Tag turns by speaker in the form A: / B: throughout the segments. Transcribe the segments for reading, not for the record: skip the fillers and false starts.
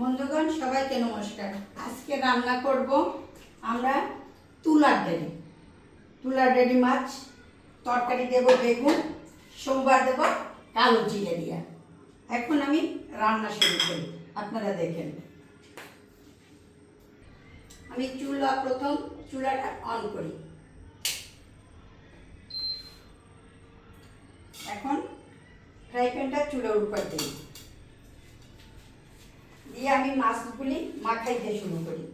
A: বন্ধুগণ সবাইকে নমস্কার। আজকে রান্না করব আমরা তুলার ডাঁটি মাছ তরকারি দেব, বেগুন সোমবার দেব কালো জিরে দিয়া। এখন আমি রান্না শুরু করি, আপনারা দেখেন। আমি প্রথম চুলাটা অন করি। এখন ফ্রাই প্যানটা চুলার উপর দিই, দিয়ে আমি মাছগুলি মাখাইতে শুরু করি।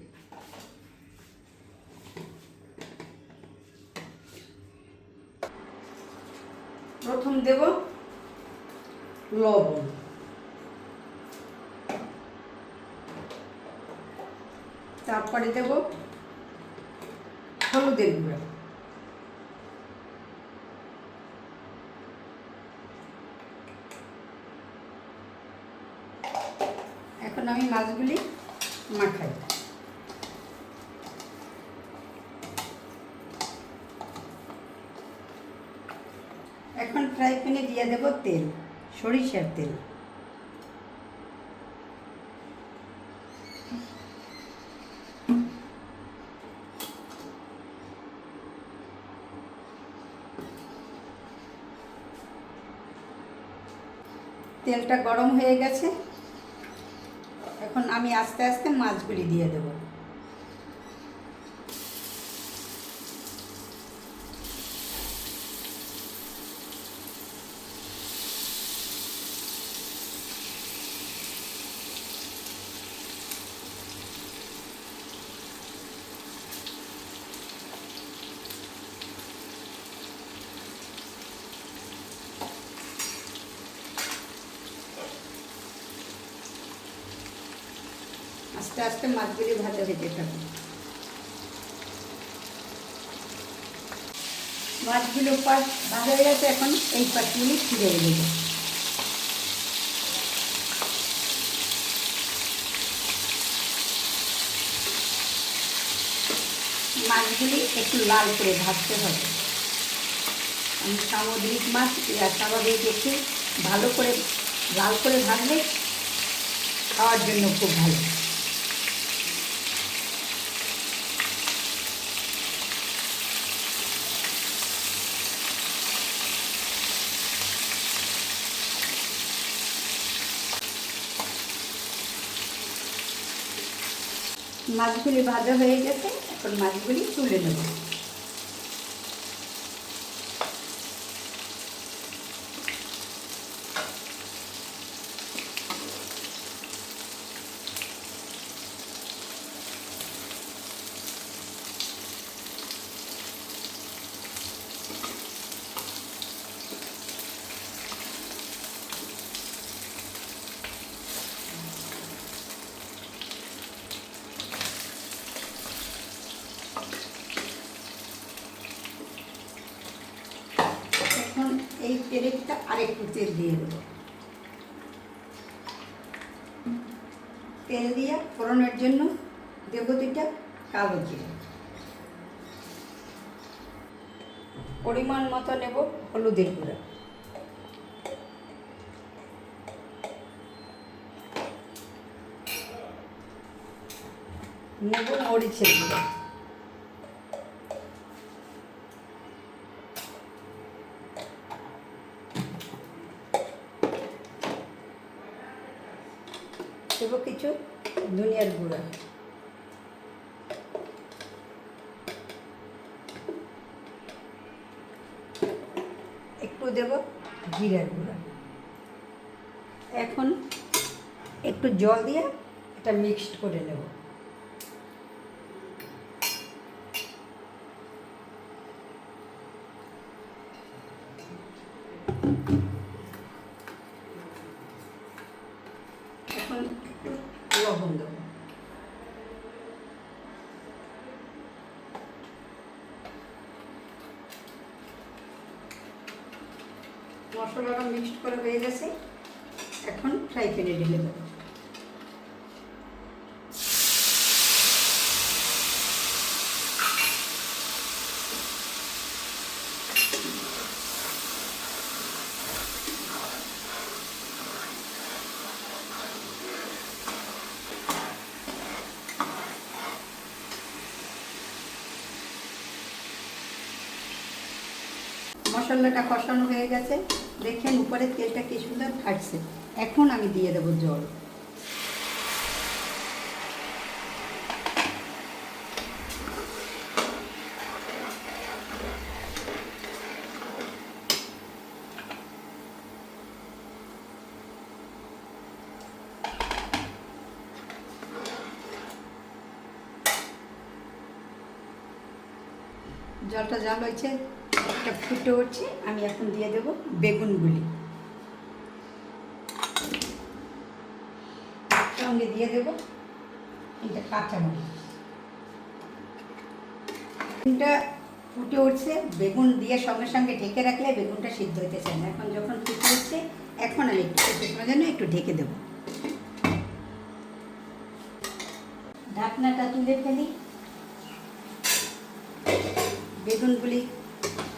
A: প্রথম দেব লবণ, তারপরে দেব হলুদের গুঁড়া, এখন আমি মাছগুলি মাখাই। এখন ফ্রাই প্যানে দিয়ে দেব তেল, সরিষার তেল। তেলটা গরম হয়ে গেছে, এখন আমি আস্তে আস্তে মাছগুলি দিয়ে দেব। আস্তে আস্তে মাছগুলি ভাজা হতে থাকে। মাছগুলো ভাজা হয়ে গেছে, এখন এই পাটগুলি ফিরে দেবো। মাছগুলি একটু লাল করে ভাজতে হবে। আমি সামুদ্রিক মাছ স্বাভাবিক একটু ভালো করে লাল করে ভাজলে খাওয়ার জন্য খুব ভালো। মাছগুলি ভাজা হয়ে গেছে, এখন মাছগুলি তুলে নেব। এখন এই তেলটা আরেকটু তেল দিয়ে দেব। তেল দিয়ে ফোড়নের জন্য দেব দুইটা কালো জিরে, পরিমাণ মতো নেব হলুদের গুঁড়া, নেব মরিচের গুঁড়া, দেব কিছু ধনিয়ার গুঁড়া, একটু দেব জিরার গুঁড়া। এখন একটু জল দিয়ে এটা মিক্সড করে নেব। এখন একটু লবণ দেব। মশলাটা মিক্সড করে হয়ে গেছে, এখন ফ্রাই প্যানে ঢেলে দেবো। মশলাটা কষানো হয়ে গেছে, দেখেন উপরে তেলটা কি সুন্দর ফাটছে। এখন আমি দিয়ে দেবো জল। জলটা জাল হয়েছে, একটা ফুটে উঠছে, আমি এখন দিয়ে দেবো বেগুনগুলি। সঙ্গে দিয়ে দেবো এটা কাঁচামরিচ। বেগুনটা ফুটে উঠছে, বেগুন দিয়ে সঙ্গে সঙ্গে ঢেকে রাখলে বেগুনটা সিদ্ধ হতে চায় না। এখন যখন ফুটে উঠছে, এখন আমি একটু জন্য একটু ঢেকে দেবো। ঢাকনাটা তুলে ফেলি। বেগুনগুলি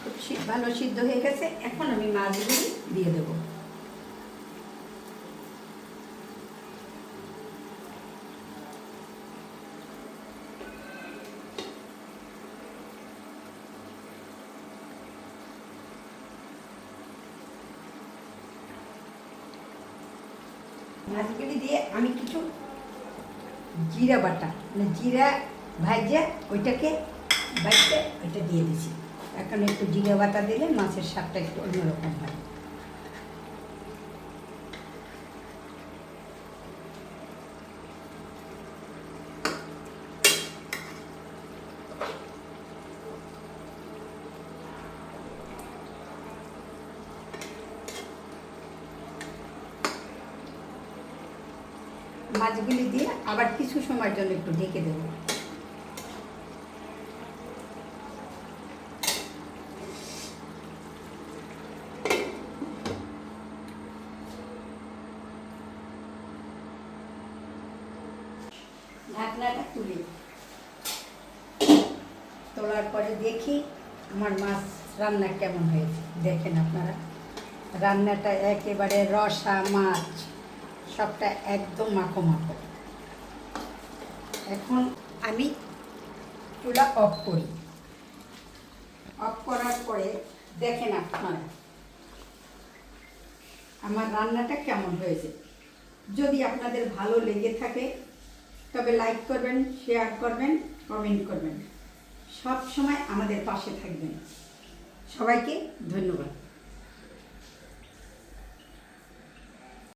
A: খুব ভালো সিদ্ধ হয়ে গেছে, এখন আমি মাছগুলি দিয়ে দেবো। মাছগুলি দিয়ে আমি কিছু জিরা বাটা, মানে জিরা ভাজা ওইটাকে বাইটে ওইটা দিয়ে দিছি। এখন একটু জিরা বাটা দিলে মাছের স্বাদটা একটু অন্যরকম হয়। মাছগুলি দিয়ে আবার কিছু সময়ের জন্য একটু ঢেকে দেবো। ঢাকনাটা তুলি, তোলার পরে দেখি আমার মাছ রান্না কেমন হয়েছে। দেখেন আপনারা, রান্নাটা একেবারে রসা মাছ, সবটা একদম মাখো মাখো। এখন আমি চুলা অফ করি। অফ করার পরে দেখেন আপনারা আমার রান্নাটা কেমন হয়েছে। যদি আপনাদের ভালো লেগে থাকে তবে লাইক করবেন, শেয়ার করবেন, কমেন্ট করবেন। সব সময় আমাদের পাশে থাকবেন। সবাইকে ধন্যবাদ।